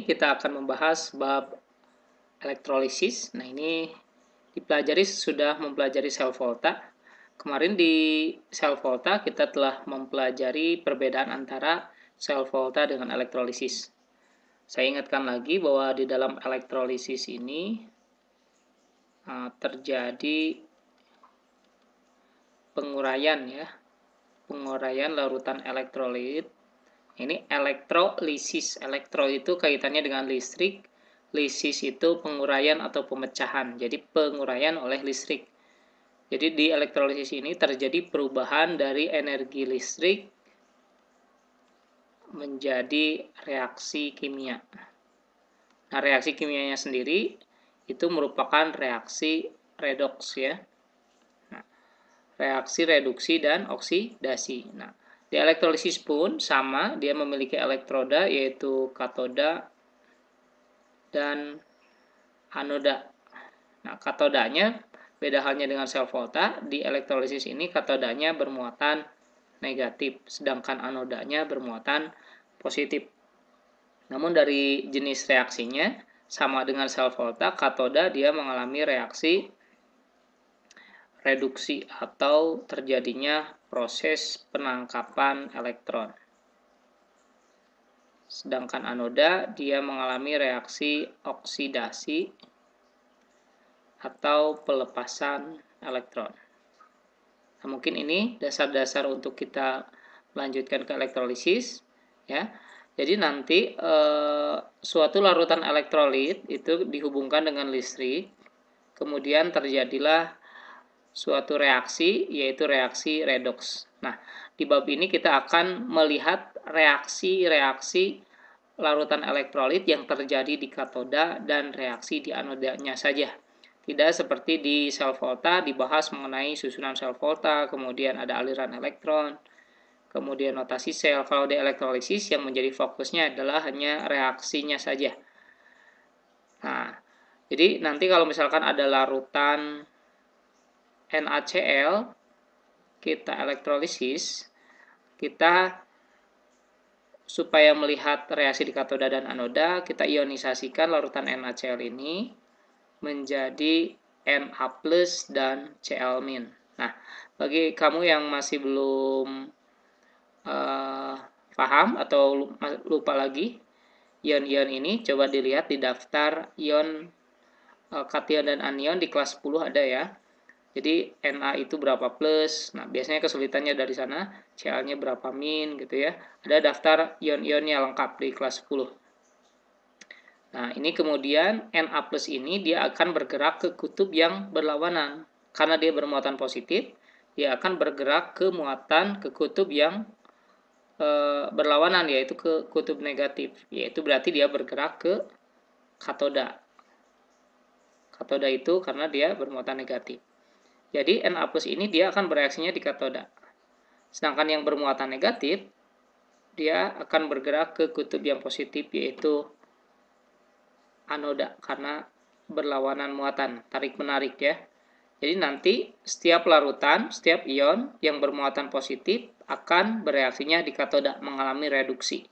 kita akan membahas bab elektrolisis. Nah, ini sudah mempelajari sel volta. Kemarin di sel volta kita telah mempelajari perbedaan antara sel volta dengan elektrolisis. Saya ingatkan lagi bahwa di dalam elektrolisis ini terjadi penguraian larutan elektrolit. Ini elektrolisis. Elektro itu kaitannya dengan listrik. Lisis itu penguraian atau pemecahan. Jadi penguraian oleh listrik. Jadi di elektrolisis ini terjadi perubahan dari energi listrik menjadi reaksi kimia. Nah, reaksi kimianya sendiri itu merupakan reaksi redoks ya. Nah, reaksi reduksi dan oksidasi. Nah, di elektrolisis pun sama, dia memiliki elektroda yaitu katoda dan anoda. Nah, katodanya beda halnya dengan sel volta, di elektrolisis ini katodanya bermuatan negatif, sedangkan anodanya bermuatan positif. Namun dari jenis reaksinya sama dengan sel volta, katoda dia mengalami reaksi reduksi atau terjadinya proses penangkapan elektron. Sedangkan anoda dia mengalami reaksi oksidasi atau pelepasan elektron. Nah, mungkin ini dasar-dasar untuk kita melanjutkan ke elektrolisis ya. Jadi nanti suatu larutan elektrolit itu dihubungkan dengan listrik, kemudian terjadilah suatu reaksi yaitu reaksi redoks. Nah, di bab ini kita akan melihat reaksi-reaksi larutan elektrolit yang terjadi di katoda dan reaksi di anodanya saja. Tidak seperti di sel volta dibahas mengenai susunan sel volta, kemudian ada aliran elektron, kemudian notasi sel. Kalau di elektrolisis yang menjadi fokusnya adalah hanya reaksinya saja. Nah, jadi nanti kalau misalkan ada larutan NaCl, kita elektrolisis, kita supaya melihat reaksi di katoda dan anoda, kita ionisasikan larutan NaCl ini menjadi Na+ dan Cl-. Nah, bagi kamu yang masih belum paham atau lupa lagi ion-ion ini, coba dilihat di daftar ion kation dan anion di kelas 10 ada ya. Jadi Na itu berapa plus, nah biasanya kesulitannya dari sana, Cl-nya berapa min gitu ya. Ada daftar ion-ionnya lengkap di kelas 10. Nah ini kemudian Na plus ini dia akan bergerak ke kutub yang berlawanan. Karena dia bermuatan positif, dia akan bergerak ke kutub yang berlawanan, yaitu ke kutub negatif. Yaitu berarti dia bergerak ke katoda. Katoda itu karena dia bermuatan negatif. Jadi Na plus ini dia akan bereaksinya di katoda. Sedangkan yang bermuatan negatif, dia akan bergerak ke kutub yang positif yaitu anoda karena berlawanan muatan, tarik-menarik ya. Jadi nanti setiap larutan, setiap ion yang bermuatan positif akan bereaksinya di katoda, mengalami reduksi.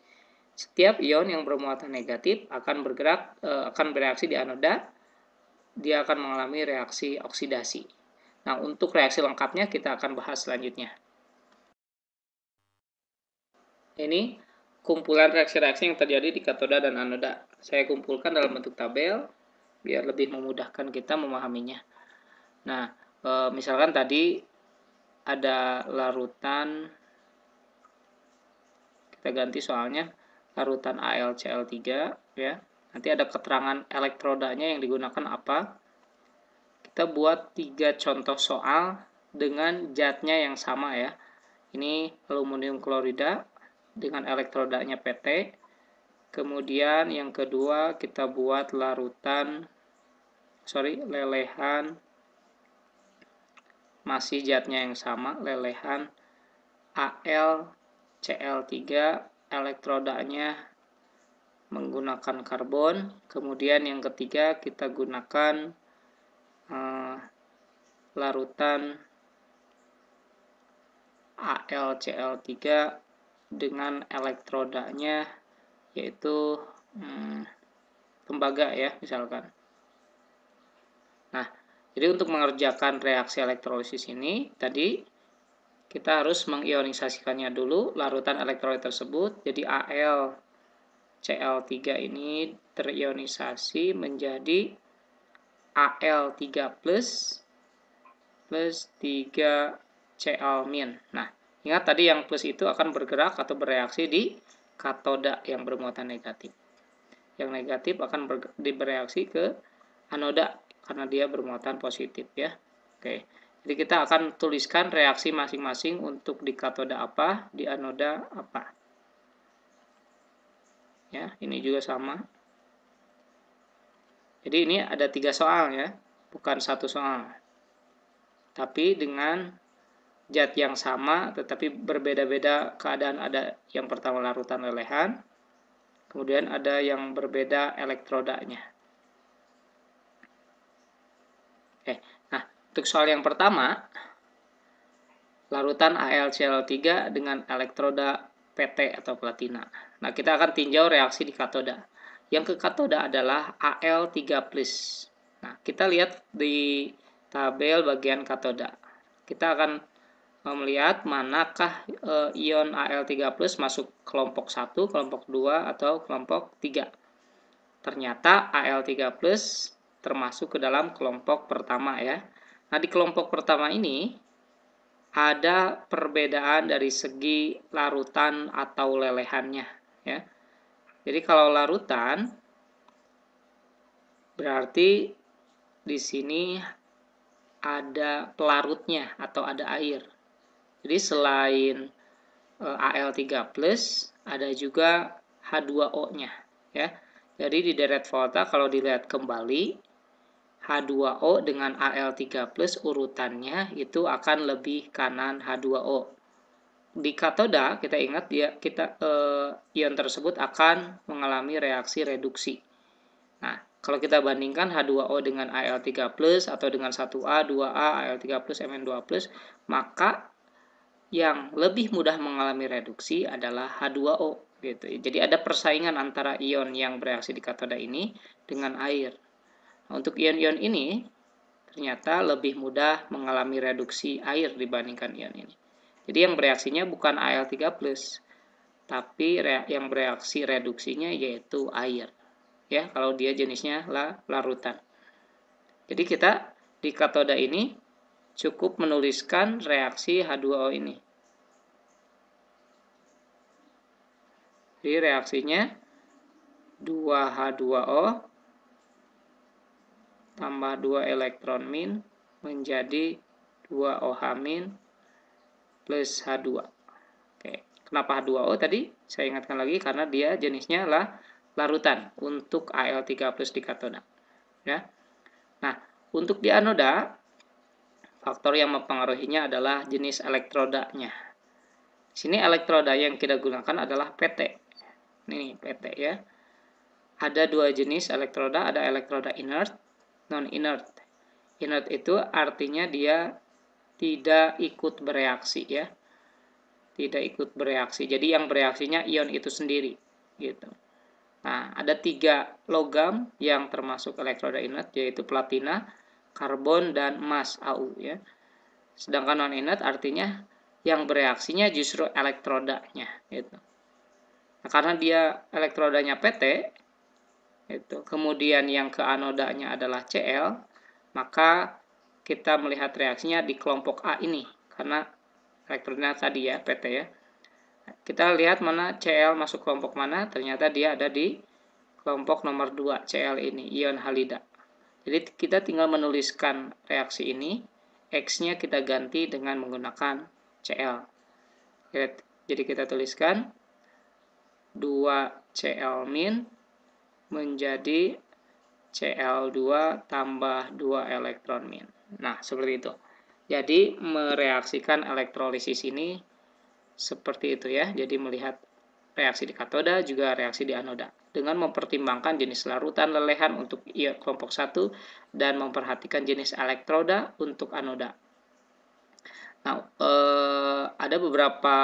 Setiap ion yang bermuatan negatif akan bereaksi di anoda, dia akan mengalami reaksi oksidasi. Nah, untuk reaksi lengkapnya kita akan bahas selanjutnya. Ini kumpulan reaksi-reaksi yang terjadi di katoda dan anoda. Saya kumpulkan dalam bentuk tabel biar lebih memudahkan kita memahaminya. Nah, misalkan tadi ada larutan, kita ganti soalnya, larutan AlCl3 ya. Nanti ada keterangan elektrodanya yang digunakan apa. Kita buat 3 contoh soal dengan zatnya yang sama ya. Ini aluminium klorida dengan elektrodanya PT. Kemudian yang kedua kita buat lelehan masih zatnya yang sama, lelehan AlCl3, elektrodanya menggunakan karbon. Kemudian yang ketiga kita gunakan larutan AlCl3 dengan elektrodanya yaitu tembaga ya misalkan. Nah, jadi untuk mengerjakan reaksi elektrolisis ini tadi kita harus mengionisasikannya dulu larutan elektrolit tersebut. Jadi AlCl3 ini terionisasi menjadi Al3 plus 3Cl-. Nah, ingat tadi yang plus itu akan bergerak atau bereaksi di katoda yang bermuatan negatif. Yang negatif akan bereaksi ke anoda karena dia bermuatan positif ya. Oke. Jadi kita akan tuliskan reaksi masing-masing untuk di katoda apa, di anoda apa. Ya, ini juga sama. Jadi ini ada 3 soal ya, bukan 1 soal. Tapi dengan zat yang sama tetapi berbeda-beda keadaan. Ada yang pertama larutan lelehan, kemudian ada yang berbeda elektrodanya. Nah, untuk soal yang pertama, larutan AlCl3 dengan elektroda PT atau platina. Nah, kita akan tinjau reaksi di katoda. Yang ke katoda adalah Al3+. Nah, kita lihat di tabel bagian katoda. Kita akan melihat manakah ion Al3+ masuk kelompok 1, kelompok 2, atau kelompok 3. Ternyata Al3+ termasuk ke dalam kelompok pertama ya. Nah, di kelompok pertama ini ada perbedaan dari segi larutan atau lelehannya ya. Jadi kalau larutan berarti di sini ada pelarutnya atau ada air. Jadi selain Al3+, ada juga H2O-nya ya. Jadi di deret volta kalau dilihat kembali H2O dengan Al3+ urutannya itu akan lebih kanan H2O. Di katoda kita ingat ion tersebut akan mengalami reaksi reduksi. Nah, kalau kita bandingkan H2O dengan Al3+ atau dengan 1A, 2A, Al3+, Mn2+, maka yang lebih mudah mengalami reduksi adalah H2O gitu. Jadi ada persaingan antara ion yang bereaksi di katoda ini dengan air. Nah, untuk ion-ion ini ternyata lebih mudah mengalami reduksi air dibandingkan ion ini. Jadi yang bereaksinya bukan Al3+, tapi yang bereaksi reduksinya yaitu air. Ya, kalau dia jenisnya larutan. Jadi kita di katoda ini cukup menuliskan reaksi H2O ini. Jadi reaksinya 2H2O tambah 2 elektron min menjadi 2OH min plus H2. Oke. Kenapa H2O tadi? Saya ingatkan lagi karena dia jenisnya larutan untuk Al3+ di katoda. Ya. Nah, untuk di anoda, faktor yang mempengaruhinya adalah jenis elektrodanya. Di sini elektroda yang kita gunakan adalah PT. Ini PT ya. Ada 2 jenis elektroda, ada elektroda inert, non-inert. Inert itu artinya dia tidak ikut bereaksi ya. Tidak ikut bereaksi. Jadi yang bereaksinya ion itu sendiri gitu. Nah, ada 3 logam yang termasuk elektroda inert, yaitu platina, karbon, dan emas Au ya. Sedangkan non-inert artinya yang bereaksinya justru elektrodanya gitu. Nah, karena dia elektrodanya PT itu, kemudian yang ke anodanya adalah Cl, maka kita melihat reaksinya di kelompok A ini karena elektrodanya tadi ya PT ya. Kita lihat mana Cl masuk kelompok mana, ternyata dia ada di kelompok nomor 2 Cl ini, ion halida. Jadi kita tinggal menuliskan reaksi ini, X-nya kita ganti dengan menggunakan Cl. Jadi kita tuliskan 2Cl min menjadi Cl2 tambah 2 elektron min. Nah, seperti itu. Jadi mereaksikan elektrolisis ini seperti itu ya. Jadi melihat reaksi di katoda juga reaksi di anoda dengan mempertimbangkan jenis larutan lelehan untuk kelompok 1 dan memperhatikan jenis elektroda untuk anoda. Nah, ada beberapa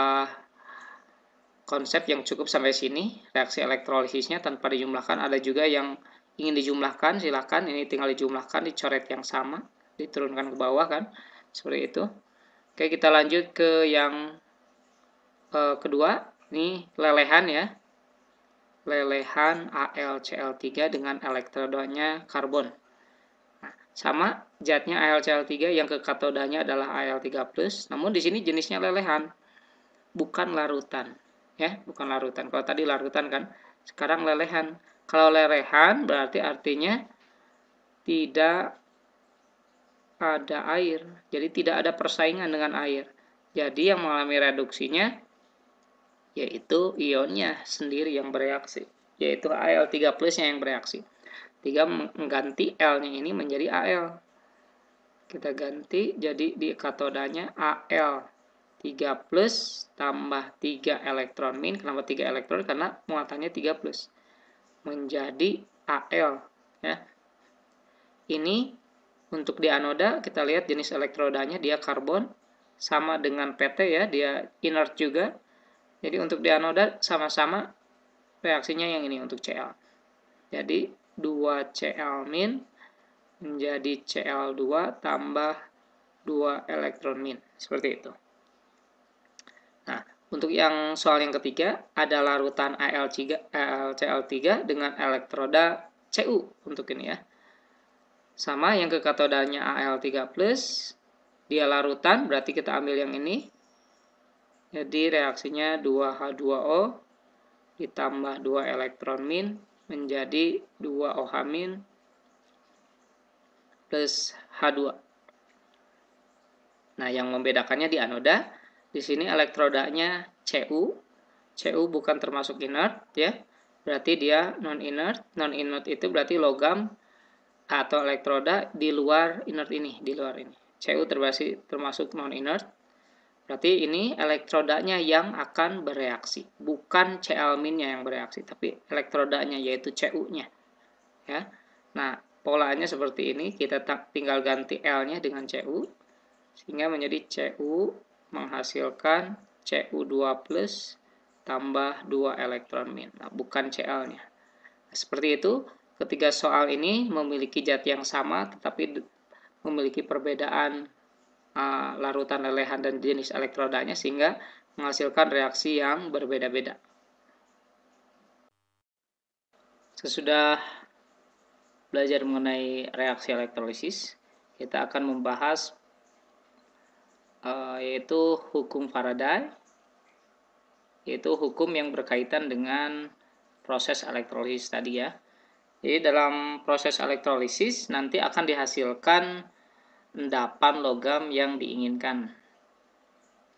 konsep yang cukup sampai sini. Reaksi elektrolisisnya tanpa dijumlahkan, ada juga yang ingin dijumlahkan, silakan. Ini tinggal dijumlahkan, dicoret yang sama, diturunkan ke bawah kan, seperti itu. Oke, kita lanjut ke yang kedua. Ini lelehan ya, lelehan AlCl3 dengan elektrodanya karbon. Nah, sama zatnya AlCl3 yang ke katodanya adalah Al3+, namun di sini jenisnya lelehan, bukan larutan. Ya, bukan larutan. Kalau tadi larutan kan, sekarang lelehan. Kalau lelehan berarti artinya tidak ada air. Jadi tidak ada persaingan dengan air. Jadi yang mengalami reduksinya yaitu ionnya sendiri yang bereaksi, yaitu Al3+-nya yang bereaksi. 3 mengganti L-nya ini menjadi Al. Kita ganti jadi di katodanya Al3+ tambah 3 elektron min. Kenapa 3 elektron? Karena muatannya 3+. Menjadi Al. Ya. Ini untuk di anoda kita lihat jenis elektrodanya dia karbon, sama dengan PT ya, dia inert juga. Jadi untuk di anoda sama-sama reaksinya yang ini untuk Cl. Jadi 2Cl min menjadi Cl2 tambah 2 elektron min. Seperti itu. Nah, untuk yang soal yang ketiga ada larutan AlCl3 dengan elektroda Cu untuk ini ya. Sama yang ke katodanya Al3+, dia larutan, berarti kita ambil yang ini. Jadi reaksinya 2H2O ditambah 2 elektron min menjadi 2OH min plus H2. Nah, yang membedakannya di anoda, di sini elektrodanya Cu. Cu bukan termasuk inert ya. Berarti dia non-inert. Non-inert itu berarti logam atau elektroda di luar inert ini, di luar ini. Cu termasuk non-inert. Berarti ini elektrodanya yang akan bereaksi, bukan Cl-nya yang bereaksi, tapi elektrodanya yaitu Cu-nya. Ya. Nah, polanya seperti ini, kita tinggal ganti L-nya dengan Cu sehingga menjadi Cu menghasilkan Cu2+ tambah 2 elektron min. Nah, bukan Cl-nya. Nah, seperti itu. Ketiga soal ini memiliki zat yang sama tetapi memiliki perbedaan larutan lelehan dan jenis elektrodanya sehingga menghasilkan reaksi yang berbeda-beda. Sesudah belajar mengenai reaksi elektrolisis, kita akan membahas yaitu hukum Faraday, yaitu hukum yang berkaitan dengan proses elektrolisis tadi ya. Jadi dalam proses elektrolisis nanti akan dihasilkan endapan logam yang diinginkan.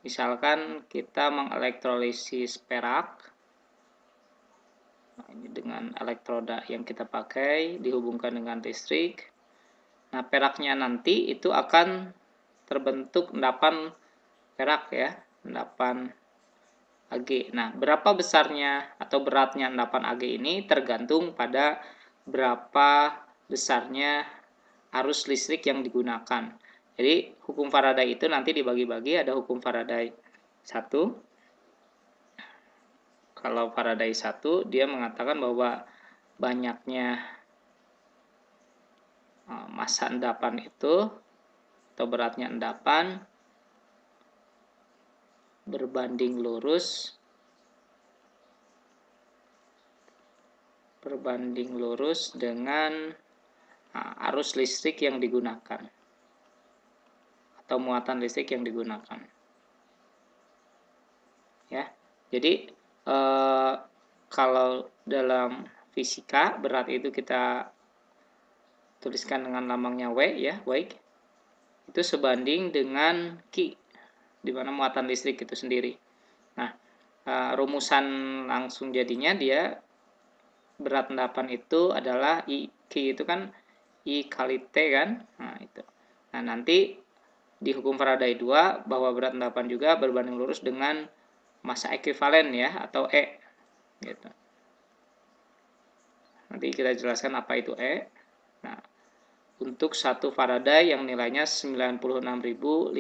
Misalkan kita mengelektrolisis perak. Nah, ini dengan elektroda yang kita pakai dihubungkan dengan listrik. Nah, peraknya nanti itu akan terbentuk endapan perak ya, endapan Ag. Nah, berapa besarnya atau beratnya endapan Ag ini tergantung pada berapa besarnya arus listrik yang digunakan. Jadi hukum Faraday itu nanti dibagi-bagi, ada hukum Faraday 1. Kalau Faraday 1 dia mengatakan bahwa banyaknya massa endapan itu atau beratnya endapan berbanding lurus dengan arus listrik yang digunakan atau muatan listrik yang digunakan. Ya. Jadi kalau dalam fisika berat itu kita tuliskan dengan lambangnya W ya, weight. Itu sebanding dengan Q, di mana muatan listrik itu sendiri. Nah, rumusan langsung jadinya dia berat endapan itu adalah I, Q itu kan I kali T kan. Nah, itu. Nah, nanti di hukum Faraday 2 bahwa berat endapan juga berbanding lurus dengan massa ekuivalen ya atau E gitu. Nanti kita jelaskan apa itu E. Nah, untuk 1 Faraday yang nilainya 96.500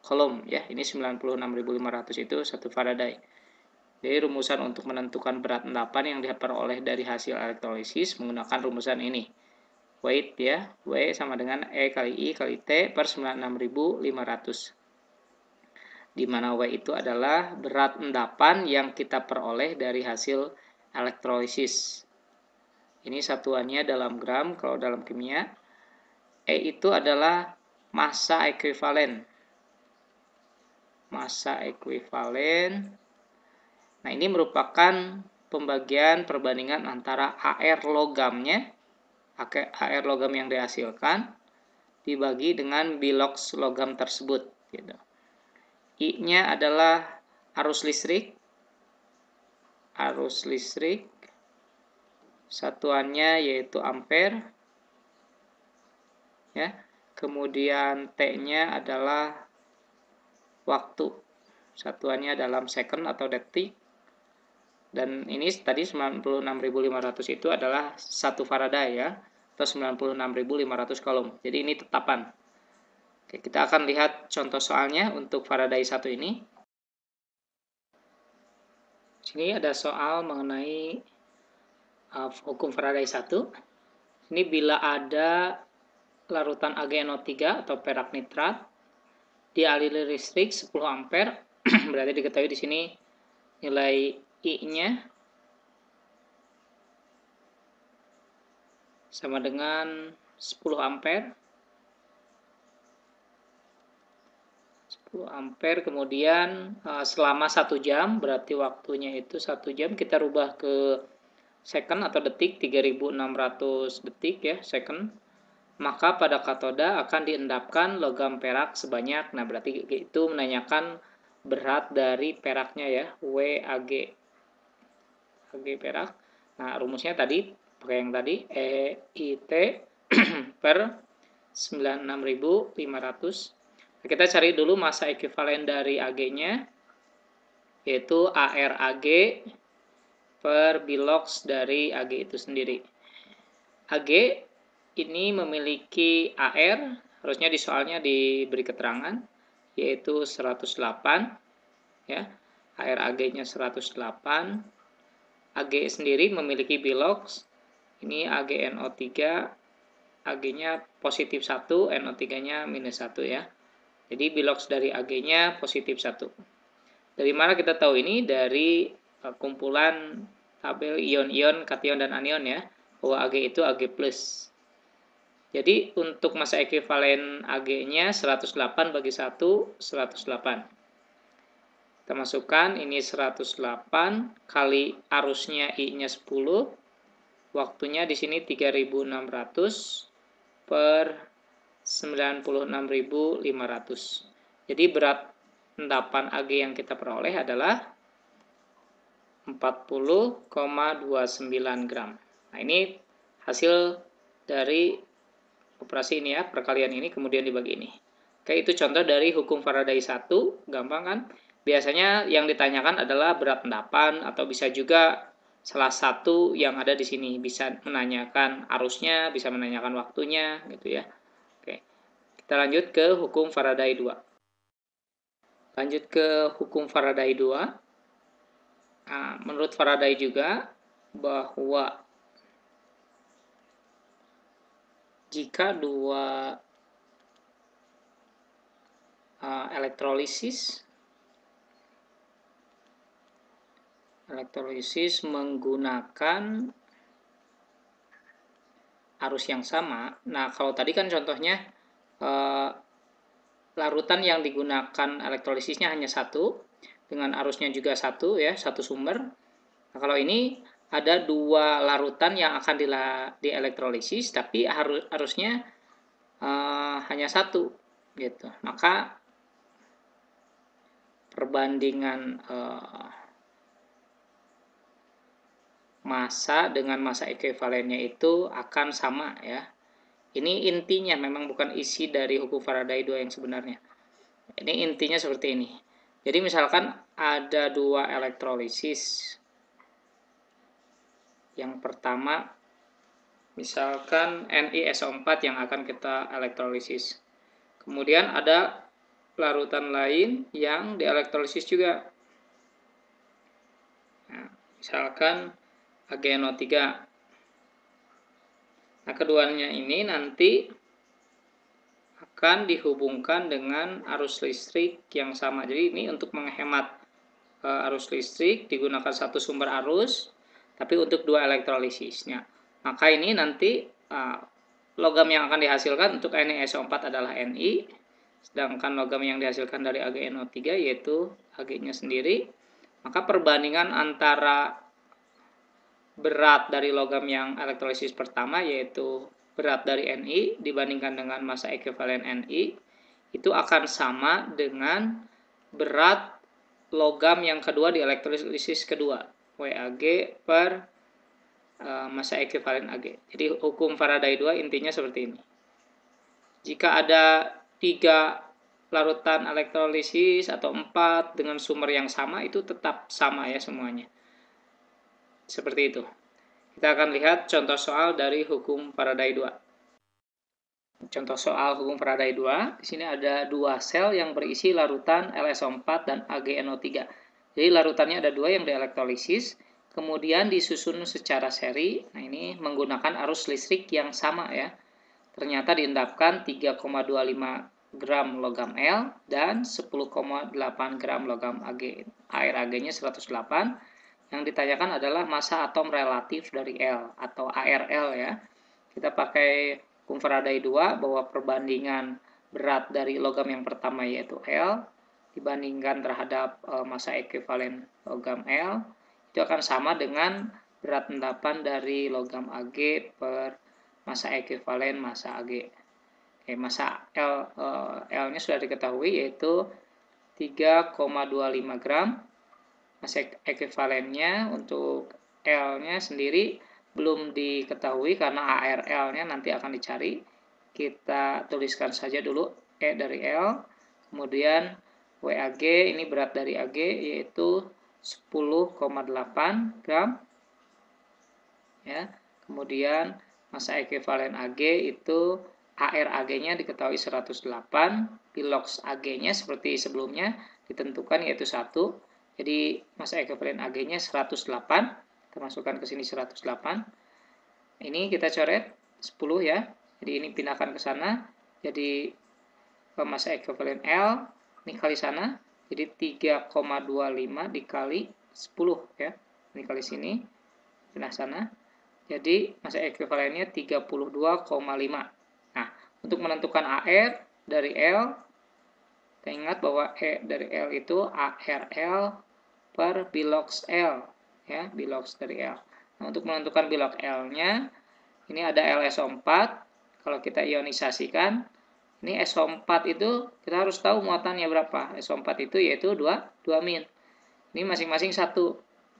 Coulomb ya. Ini 96.500 itu 1 Faraday. Jadi rumusan untuk menentukan berat endapan yang diperoleh dari hasil elektrolisis menggunakan rumusan ini. Weight ya, W sama dengan E kali I kali T per 96.500. Di mana W itu adalah berat endapan yang kita peroleh dari hasil elektrolisis. Ini satuannya dalam gram, kalau dalam kimia. E itu adalah massa ekuivalen. Massa ekuivalen. Nah, ini merupakan pembagian perbandingan antara HR logamnya, HR logam yang dihasilkan, dibagi dengan bilox logam tersebut. Gitu. I-nya adalah arus listrik. Arus listrik. Satuannya yaitu ampere. Ya. Kemudian T-nya adalah waktu. Satuannya dalam second atau detik. Dan ini tadi 96.500 itu adalah 1 Faraday ya, atau 96.500 Coulomb. Jadi ini tetapan. Oke, kita akan lihat contoh soalnya untuk Faraday 1 ini. Sini ada soal mengenai hukum Faraday 1. Ini bila ada larutan AgNO3 atau perak nitrat dialiri listrik 10 ampere, berarti diketahui di sini nilai I-nya sama dengan 10 ampere. 10 ampere, kemudian selama 1 jam, berarti waktunya itu 1 jam, kita rubah ke second atau detik, 3600 detik ya, second. Maka pada katoda akan diendapkan logam perak sebanyak, nah berarti itu menanyakan berat dari peraknya ya, WAG. Ag perak. Nah, rumusnya tadi pakai yang tadi EIT per 96.500. Kita cari dulu massa ekuivalen dari Ag-nya, yaitu ARAG per bilox dari Ag itu sendiri. Ag ini memiliki AR, harusnya di soalnya diberi keterangan, yaitu 108. Ya, ARAG-nya 108. Ag sendiri memiliki bilox, ini AgNO3, Ag-nya positif 1, NO3-nya minus 1 ya. Jadi bilox dari Ag-nya positif 1. Dari mana kita tahu ini? Dari kumpulan tabel ion-ion, kation dan anion ya, bahwa Ag itu Ag+. Jadi untuk massa ekuivalen Ag-nya 108 bagi 1, 108. Kita masukkan ini 108 kali arusnya I-nya 10. Waktunya di sini 3600 per 96.500. Jadi berat endapan Ag yang kita peroleh adalah 40,29 gram. Nah, ini hasil dari operasi ini ya, perkalian ini kemudian dibagi ini. Oke, itu contoh dari hukum Faraday 1, gampang kan? Biasanya yang ditanyakan adalah berat endapan, atau bisa juga salah satu yang ada di sini, bisa menanyakan arusnya, bisa menanyakan waktunya gitu ya. Oke. Kita lanjut ke hukum Faraday 2. Lanjut ke hukum Faraday 2. Nah, menurut Faraday juga bahwa jika dua elektrolisis menggunakan arus yang sama. Nah, kalau tadi kan contohnya larutan yang digunakan elektrolisisnya hanya satu, dengan arusnya juga satu ya, satu sumber. Nah, kalau ini ada dua larutan yang akan dielektrolisis, tapi arusnya hanya satu gitu. Maka perbandingan massa dengan massa ekuivalennya itu akan sama ya. Ini intinya, memang bukan isi dari hukum Faraday 2 yang sebenarnya. Ini intinya seperti ini. Jadi misalkan ada dua elektrolisis. Yang pertama misalkan NiSO4 yang akan kita elektrolisis. Kemudian ada larutan lain yang dielektrolisis juga. misalkan AgNO3. Nah, keduanya ini nanti akan dihubungkan dengan arus listrik yang sama. Jadi ini untuk menghemat arus listrik digunakan satu sumber arus, tapi untuk dua elektrolisisnya. Maka ini nanti logam yang akan dihasilkan untuk NiSO4 adalah Ni, sedangkan logam yang dihasilkan dari AgNO3 yaitu Ag-nya sendiri. Maka perbandingan antara berat dari logam yang elektrolisis pertama yaitu berat dari Ni dibandingkan dengan massa ekuivalen Ni itu akan sama dengan berat logam yang kedua di elektrolisis kedua, Wag per massa ekuivalen Ag. Jadi hukum Faraday 2 intinya seperti ini. Jika ada 3 larutan elektrolisis atau 4 dengan sumber yang sama, itu tetap sama ya semuanya. Seperti itu. Kita akan lihat contoh soal dari hukum Faraday 2. Contoh soal hukum Faraday 2, di sini ada 2 sel yang berisi larutan LSO4 dan AgNO3. Jadi larutannya ada 2 yang dielektrolisis, kemudian disusun secara seri. Nah, ini menggunakan arus listrik yang sama ya. Ternyata diendapkan 3,25 gram logam L dan 10,8 gram logam Ag. Air Ag-nya 108. Yang ditanyakan adalah massa atom relatif dari L atau ARL ya. Kita pakai hukum Faraday 2 bahwa perbandingan berat dari logam yang pertama yaitu L dibandingkan terhadap massa ekuivalen logam L itu akan sama dengan berat endapan dari logam Ag per massa ekuivalen massa Ag. Oke, massa L-nya sudah diketahui yaitu 3,25 gram. Massa ekuivalennya untuk L-nya sendiri belum diketahui karena ARL-nya nanti akan dicari. Kita tuliskan saja dulu E dari L, kemudian WAG ini berat dari Ag yaitu 10,8 gram. Ya. Kemudian massa ekuivalen Ag itu AR Ag-nya diketahui 108, Pilox Ag-nya seperti sebelumnya ditentukan yaitu 1. Jadi massa ekuivalen Ag-nya 108, kita masukkan ke sini 108. Ini kita coret 10 ya. Jadi ini pindahkan ke sana. Jadi massa ekuivalen L ini kali sana. Jadi 3,25 dikali 10 ya. Ini kali sini. Pindah sana. Jadi massa ekuivalennya 32,5. Nah, untuk menentukan AR dari L, kita ingat bahwa E dari L itu ARL per Bilox L ya, Bilox dari L. Nah, untuk menentukan Bilox L-nya ini ada LSO4. Kalau kita ionisasikan, ini SO4 itu kita harus tahu muatannya berapa. SO4 itu yaitu 2 min. Ini masing-masing 1.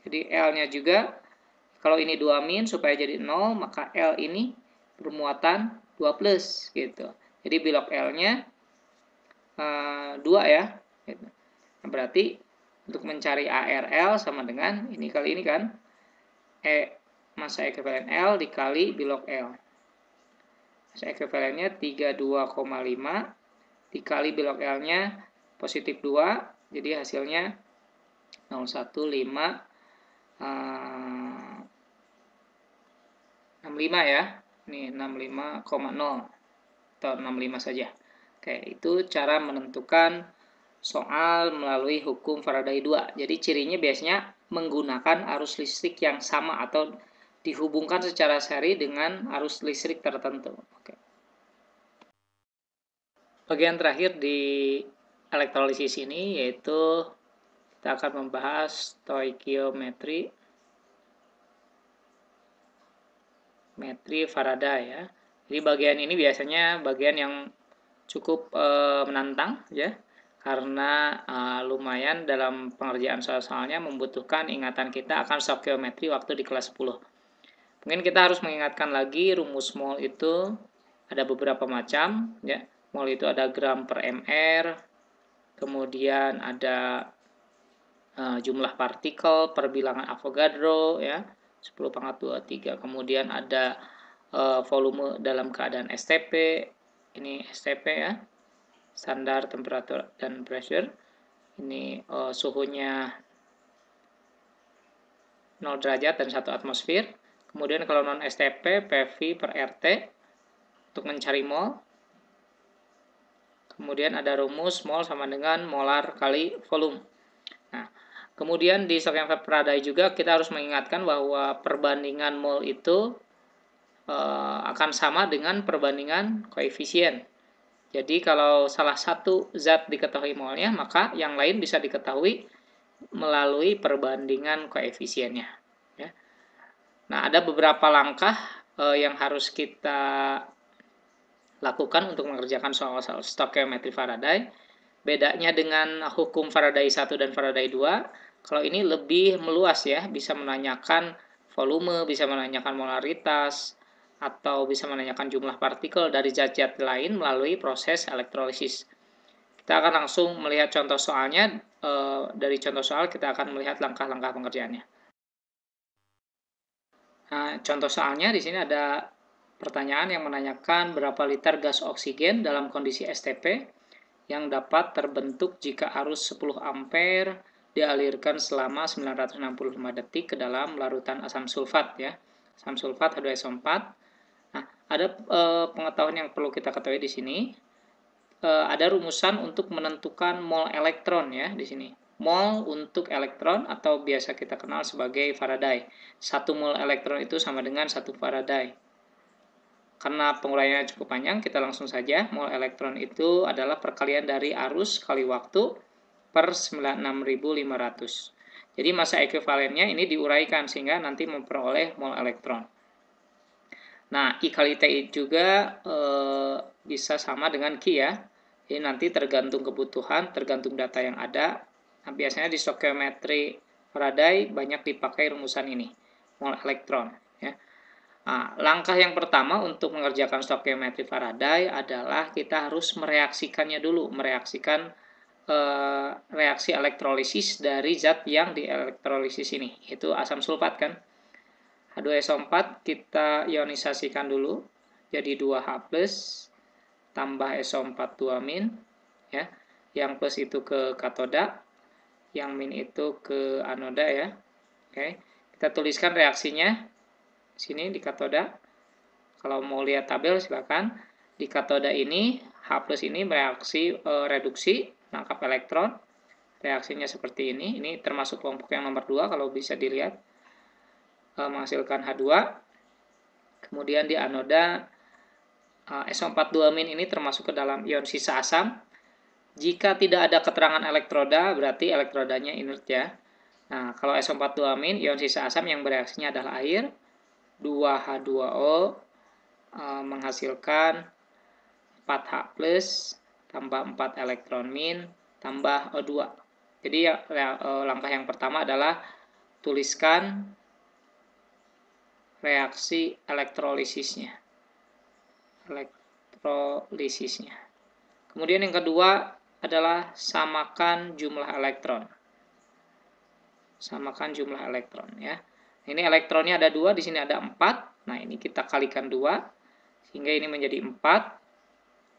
Jadi L-nya juga kalau ini 2 min supaya jadi 0, maka L ini bermuatan 2 plus gitu. Jadi Bilox L-nya 2 ya. Gitu. Nah, berarti untuk mencari ARL sama dengan ini kali ini kan. Massa ekuivalen L dikali Bilox L. Massa ekuivalennya 32,5 dikali Bilox L-nya positif 2. Jadi hasilnya 0,15 65 ya. Ini 65,0 atau 65 saja. Oke, itu cara menentukan soal melalui hukum Faraday 2. Jadi cirinya biasanya menggunakan arus listrik yang sama atau dihubungkan secara seri dengan arus listrik tertentu. Oke. Bagian terakhir di elektrolisis ini yaitu kita akan membahas stoikiometri Faraday ya. Jadi bagian ini biasanya bagian yang cukup menantang ya. Karena lumayan dalam pengerjaan soal-soalnya membutuhkan ingatan kita akan stoikiometri waktu di kelas 10. Mungkin kita harus mengingatkan lagi rumus mol itu ada beberapa macam ya. Mol itu ada gram per mr, kemudian ada jumlah partikel per bilangan Avogadro ya, 10⁻23. Kemudian ada volume dalam keadaan STP, ini STP ya, standar temperatur dan pressure. Ini suhunya 0 derajat dan 1 atmosfer. Kemudian kalau non STP, PV per RT untuk mencari mol. Kemudian ada rumus mol sama dengan molar kali volume. Nah, kemudian di Stoichiometry Faraday juga kita harus mengingatkan bahwa perbandingan mol itu akan sama dengan perbandingan koefisien. Jadi kalau salah satu zat diketahui molnya, maka yang lain bisa diketahui melalui perbandingan koefisiennya. Ya. Nah, ada beberapa langkah yang harus kita lakukan untuk mengerjakan soal-soal Stoichiometry Faraday. Bedanya dengan hukum Faraday 1 dan Faraday 2, kalau ini lebih meluas ya, bisa menanyakan volume, bisa menanyakan molaritas, atau bisa menanyakan jumlah partikel dari zat-zat lain melalui proses elektrolisis. Kita akan langsung melihat contoh soalnya. Dari contoh soal kita akan melihat langkah-langkah pengerjaannya. Nah, contoh soalnya di sini ada pertanyaan yang menanyakan berapa liter gas oksigen dalam kondisi STP yang dapat terbentuk jika arus 10 ampere dialirkan selama 965 detik ke dalam larutan asam sulfat ya. Asam sulfat H2SO4. Nah, ada pengetahuan yang perlu kita ketahui di sini. Ada rumusan untuk menentukan mol elektron ya di sini. Mol untuk elektron atau biasa kita kenal sebagai Faraday. 1 mol elektron itu sama dengan 1 Faraday. Karena penguraiannya cukup panjang, kita langsung saja. Mol elektron itu adalah perkalian dari arus kali waktu per 96.500. Jadi massa ekuivalennya ini diuraikan sehingga nanti memperoleh mol elektron. Nah, I kali T juga bisa sama dengan Q ya. Jadi nanti tergantung kebutuhan, tergantung data yang ada. Nah, biasanya di Stoichiometry Faraday banyak dipakai rumusan ini, mol elektron. Ya. Nah, langkah yang pertama untuk mengerjakan Stoichiometry Faraday adalah kita harus mereaksikannya dulu, mereaksikan reaksi elektrolisis dari zat yang dielektrolisis ini, yaitu asam sulfat kan. H2SO4 kita ionisasikan dulu jadi 2H+ tambah SO4 2- ya. Yang plus itu ke katoda, yang min itu ke anoda ya. Oke. Kita tuliskan reaksinya sini di katoda. Kalau mau lihat tabel silakan. Di katoda ini H+ ini bereaksi reduksi nangkap elektron. Reaksinya seperti ini. Ini termasuk kelompok yang nomor 2 kalau bisa dilihat. Menghasilkan H2. Kemudian di anoda SO4 2- ini termasuk ke dalam ion sisa asam. Jika tidak ada keterangan elektroda berarti elektrodanya inert ya. Nah, kalau SO4 2- ion sisa asam yang bereaksinya adalah air. 2H2O menghasilkan 4H+ tambah 4 elektron min tambah O2. Jadi langkah yang pertama adalah tuliskan reaksi elektrolisisnya. Kemudian yang kedua adalah samakan jumlah elektron. Samakan jumlah elektron ya. Ini elektronnya ada 2, di sini ada 4. Nah, ini kita kalikan 2 sehingga ini menjadi 4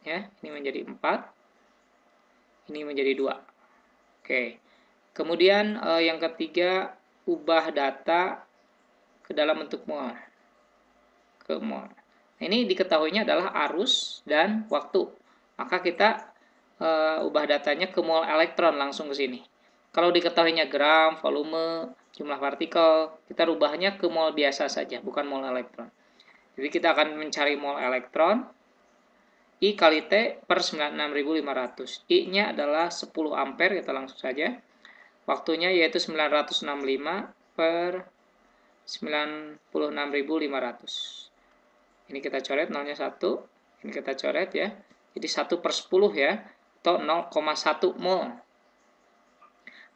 ya, ini menjadi 4. Ini menjadi 2. Oke. Kemudian yang ketiga, ubah data ke dalam bentuk mol. Ke mol. Ini diketahuinya adalah arus dan waktu. Maka kita ubah datanya ke mol elektron langsung ke sini. Kalau diketahuinya gram, volume, jumlah partikel, kita rubahnya ke mol biasa saja, bukan mol elektron. Jadi kita akan mencari mol elektron. I kali T per 96.500. I-nya adalah 10 ampere, kita langsung saja. Waktunya yaitu 965 per 96.500. Ini kita coret, nolnya 1. Ini kita coret ya. Jadi 1/10 ya, atau 0,1 mol.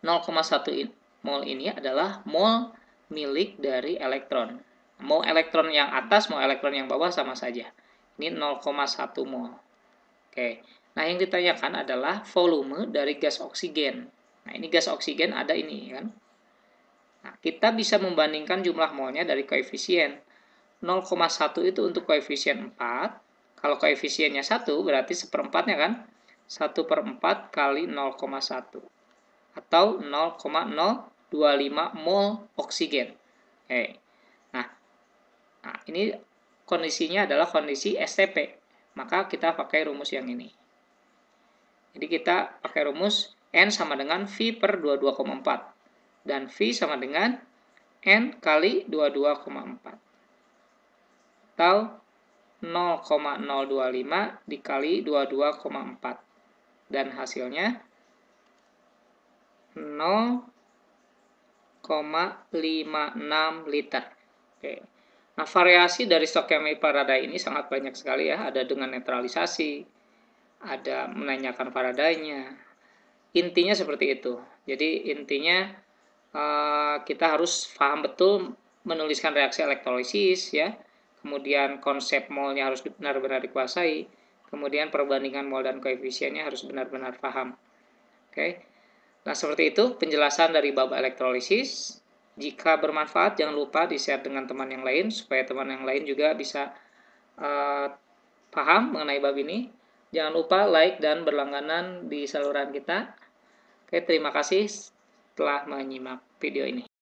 0,1 mol ini adalah mol milik dari elektron. Mau elektron yang atas, mau elektron yang bawah sama saja. Ini 0,1 mol. Oke. Nah, yang ditanyakan adalah volume dari gas oksigen. Nah, ini gas oksigen ada ini kan. Nah, kita bisa membandingkan jumlah molnya dari koefisien. 0,1 itu untuk koefisien 4. Kalau koefisiennya 1 berarti 1/4-nya kan. 1/4 kali 0,1. Atau 0,025 mol oksigen. Oke. Nah, ini kondisinya adalah kondisi STP. Maka kita pakai rumus yang ini. Jadi kita pakai rumus N sama dengan V per 22,4. Dan V sama dengan N kali 22,4. Atau 0,025 dikali 22,4. Dan hasilnya 0,56 liter. Oke. Nah, variasi dari Stoichiometry Faraday ini sangat banyak sekali ya. Ada dengan netralisasi, ada menanyakan Faraday-nya. Intinya seperti itu. Jadi intinya kita harus paham betul menuliskan reaksi elektrolisis ya. Kemudian konsep molnya harus benar-benar dikuasai. Kemudian perbandingan mol dan koefisiennya harus benar-benar paham. Oke. Nah, seperti itu penjelasan dari bab elektrolisis. Jika bermanfaat, jangan lupa di-share dengan teman yang lain, supaya teman yang lain juga bisa paham mengenai bab ini. Jangan lupa like dan berlangganan di saluran kita. Oke, terima kasih telah menyimak video ini.